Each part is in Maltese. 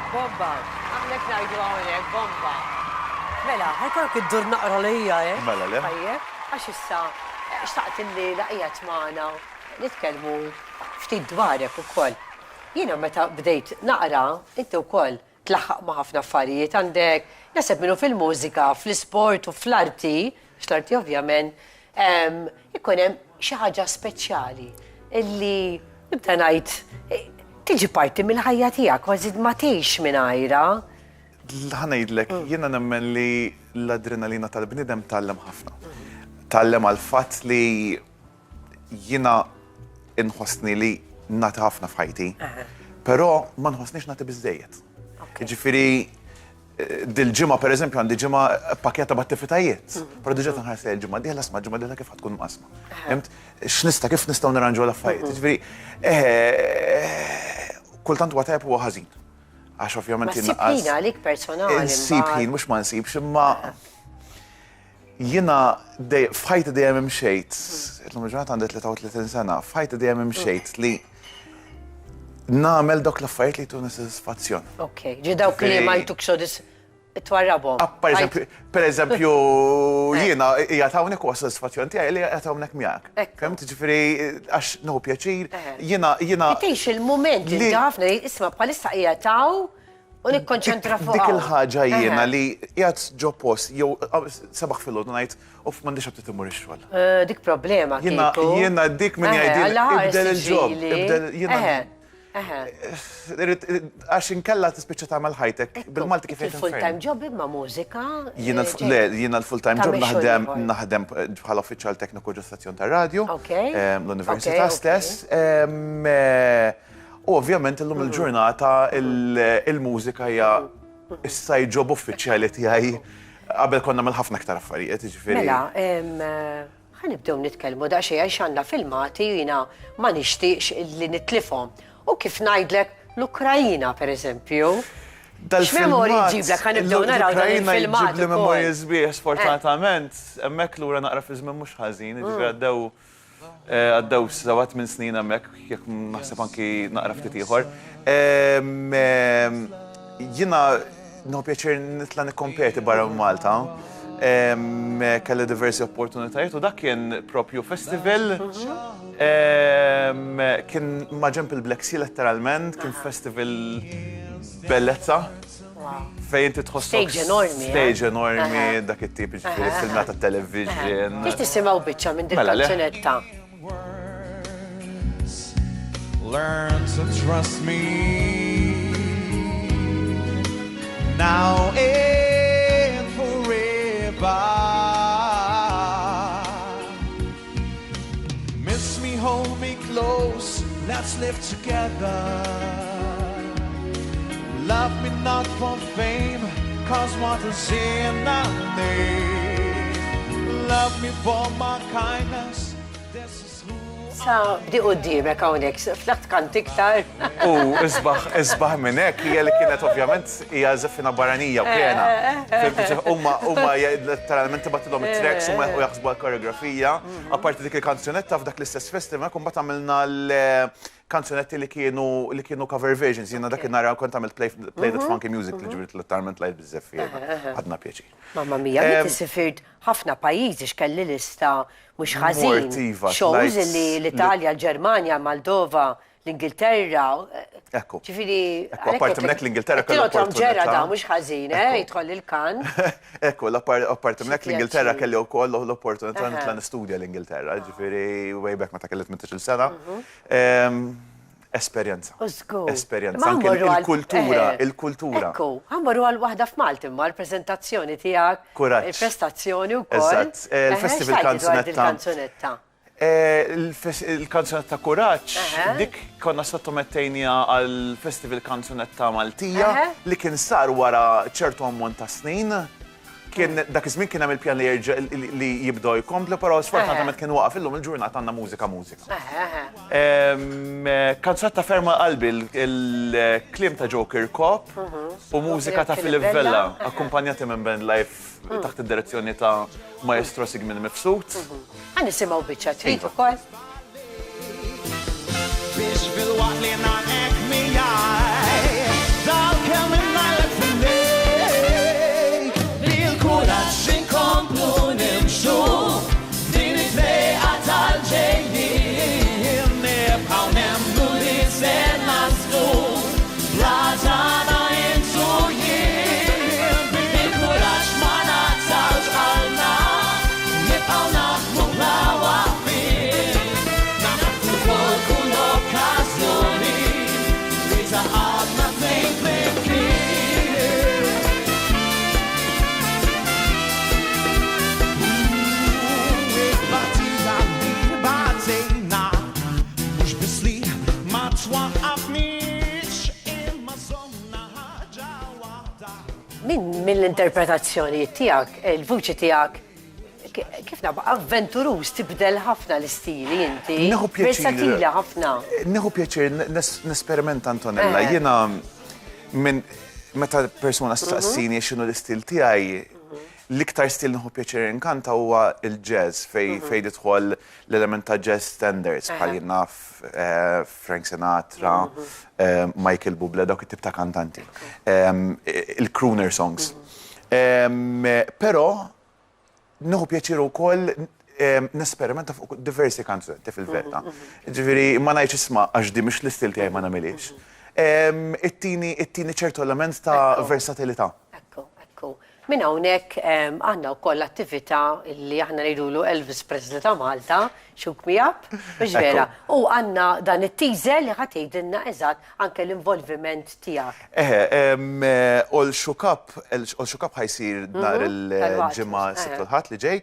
Bomba, għamlek najdu għawnek, bomba. Mela, ħajkollok id-dur naqra lejja, Mela, le? Tajjeb, għax issa, xtaqt il-lejla qiegħed magħna, nitkellmu ftit dwarek ukoll. Jiena meta bdejt naqra, inti wkoll tlaħħaq ma' ħafna affarijiet għandek, jaseb minnu fil-mużika, fl-isport u fl-arti, x-arti ovvjament, ikun hemm xi ħaġa speċjali illi nibda ngħid tiġi parti mill-ħajja tiegħek kważi ma tgħix mingħajrha. Ħanajdlek, jiena nemmen li l-adrenalina tal-bniedem tallem ħafna. Tallem għal fatt li jiena inħossni li nagħti ħafna f'ħajti, però ma nħossniex nagħti biżejjed. Jiġifieri dil-ġimgħa pereżempju għandi ġimgħa pakketta b'attivitajiet, però diġà tinħares li l-ġimgħa dieħla sma' ġimgħa dieħla kif tkun mqasma. Fimt? Kif nistgħu nirranġu l-affarijiet. Jiġifieri kultant huwa tajjeb huwa ħażin. Għax ovvjament jinnaqqas. Ma ssib għalik personali. Nsib ħin, mhux ma nsibx, imma jiena f'ħajti dejjem imxejt, illum il-ġurnata għandi 33 sena, f'ħajti dejjem imxejt li nagħmel dawk l-affarijiet li jtuni sodisfazzjon. Okej, ġi dawk li ma jtuk twarrabhom. Pereżempju, jiena jagħtawnek huwa sodisfazzjon tiegħi li jagħtawnek miegħek. Kemm tiġifieri għax neħu pjaċir, jiena tgħix il-mument li ħafna isma' bħalissa qiegħtaw u nikkonċentra fuq. Dik il-ħaġa jiena li qiegħed ġo post jew sabaħ fil-għodu ngħid u m'għandix abtit imur ix-xogħol. Dik problema jiena dik min jgħidilek ibdel il-ġob, għax inkella tispiċċa tagħmel ħajtek bil-Malti kif qed il-full-time job imma mużika. Jiena l-full-time job naħdem bħala uffiċjal tekniku ġestazzjon tar-radju l-Università stess. U ovvjament illum il-ġurnata il-mużika hija issa job uffiċjali tiegħi qabel konna nagħmel ħafna aktar affarijiet, jiġifieri. Mela, ħanibdew nitkellmu daqsxejn għax għandna filmati jiena ma nixtieqx li nitlifhom. U kif ngħidlek l-Ukrajina pereżempju. X'memorji jġiblek ħanibdew naraw dan il-filmat. Ġibli memorji sbieħ sfortunatament, hemmhekk lura naqra fi żmien mhux ħażin, jiġifieri għaddew 7 snin hemmhekk jekk naħseb anki naqra ftit ieħor. Jiena nieħu pjaċir nitla' nikkompeti barra Malta. Kelli diversi opportunitajiet u dak kien propju festival kien ma' ġenb il-Black Sea letteralment, kien festival bellezza fejn inti tħossok stage enormi dak it-tip ġifieri filmata television. Biex tisimgħu biċċa minn dik il-kanzunetta. Learn to trust me now and forever. Miss me, hold me close, let's live together. Love me not for fame, cause what is in our name. Love me for my kindness, this is who Sa bdi qudiemek hawnhekk, flaħt kant iktar. Isbaħ minn hekk hija li kienet ovvjament hija żeffina barranija u kiena. Huma letteralment tibatilhom it-tracks huma jaħsbu l-koreografija. Apparti dik il-kanzunetta f'dak l-istess festival mbagħad għamilna l-kanzunetti li kienu cover versions. Jiena dak nara kont għamilt Play That Funky Music li ġibiet letteralment lajt biżżef ħadna pjaċir. Mamma mija, inti sifirt ħafna pajjiżi x'kelli lista mhux ħażin. Shows li l-Italja, l-Ġermanja, Moldova, l-Ingilterra. Ekku. Ġifieri. Apparti minn hekk l-Ingilterra kellha opportunità. Ġerada mhux ħażin, jidħol il-kan. Ekku, apparti minn hekk l-Ingilterra kelli wkoll l-opportunità nitla nistudja l-Ingilterra, ġifieri way back meta kelli 18-il sena. Esperjenza. Esperjenza. Anke il-kultura. Ekku, ħammorru għal waħda f'Malti imma l-preżentazzjoni tiegħek. Kuraġġ. Il-prestazzjoni wkoll. Eżatt. Il-Festival Kanzunetta. Il-kanzunetta Kuraġġ, dik konna sottomettejnija għal Festival Kanzunetta Maltija li kien sar wara ċertu ammont ta' snin. Dak iż-żmien kien hemm il-pjan li jibdew jkomplu, però sfortunatament kien waqaf illum il-ġurnata għandna mużika. Kanzunetta ferma qalbi il-kliem ta' Joker Cop u mużika ta' Philip Vella, akkumpanjati minn band live taħt id-direzzjoni ta' Maestro Sigmin Mifsud. Nisimgħu biċċa trid ukoll. Biex fil-waqt li nagħnek miegħi, dal kemm mill-interpretazzjoni tiegħek, il-vuċi tiegħek, kif nabqa' avventurus tibdel ħafna l-istili inti. Neħu pjaċir. Versatili ħafna. Neħu pjaċir nesperiment Antonella. Jiena minn meta persuna staqsini x'inhu l-istil tiegħi, l-iktar stil neħu pjaċir inkanta huwa il-jazz fejn tidħol l-element ta' jazz standards bħal naf Frank Sinatra, Michael Bublé, dawk it-tip ta' kantanti. Il-crooner songs. Però neħu pjaċir ukoll nesperimenta fuq diversi kanzunetti fil-verità. Ġifieri ma ngħidx isma' għax di mhix l-istil tiegħi ma nagħmilix. It-tieni ċertu element ta' versatilità. Ekku. Minn hawnhekk għandna wkoll attività li aħna ngħidulu Elvis Presley ta' Malta, Shook Me Up, biex vera. U għandna dan it-teaser li ħadd jgħidilna eżatt anke l-involviment tiegħek. All Shook Up ħajsir nhar il-ġimgħa Ħadd li ġej.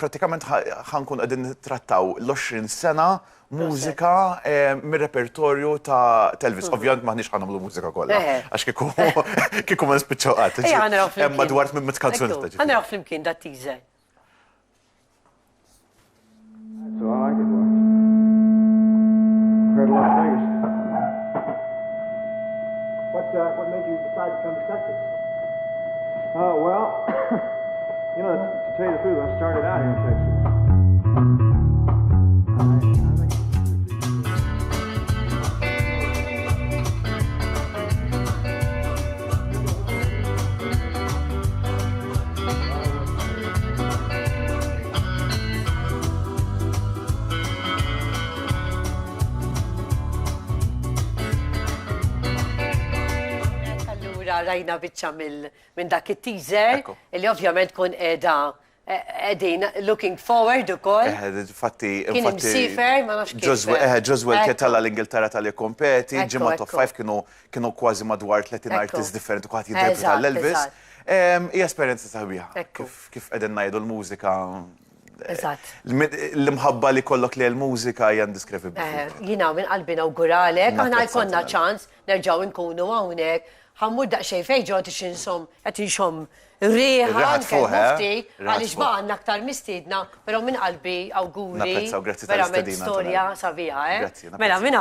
Pratikament ħankun qegħdin nittrattaw l-20 sena mużika mir-repertorju ta' Elvis. Ovvjament maħniex ħanamlu mużika kollha. Għax kieku ma nispiċċaw qatt. Hemm madwar minn mit-kanzunetti. Ħanraw flimkien dat teaser. So I like it, boy. Heard a lot of things. What made you decide to come to Texas? Well, you know, to tell you the truth, I started out here in Texas. Rajna biċċa minn dak it-teaser, li ovvjament kun qegħdin looking forward ukoll. Kien imsifer, ma nafx kif. Joswell ketalla l-Ingilterra tal-kompeti, ġimgħa top 5 kienu kważi madwar 30 artists differenti kwaħt jinterpreta l-Elvis. Hija esperjenza sabiħa. Kif qegħdin ngħidu l-mużika. L-imħabba li kollok li l-mużika hija indescrivibbli. Jiena minn qalbi nawguralek, aħna jkollna ċans nerġgħu nkunu hawnhekk. ħammur daqxej fej ġod xinsom, għet inxom riħan, mufti, għalix baqanna aktar mistidna, pero minn qalbi, awguri, verament storja sabija, Mela, minna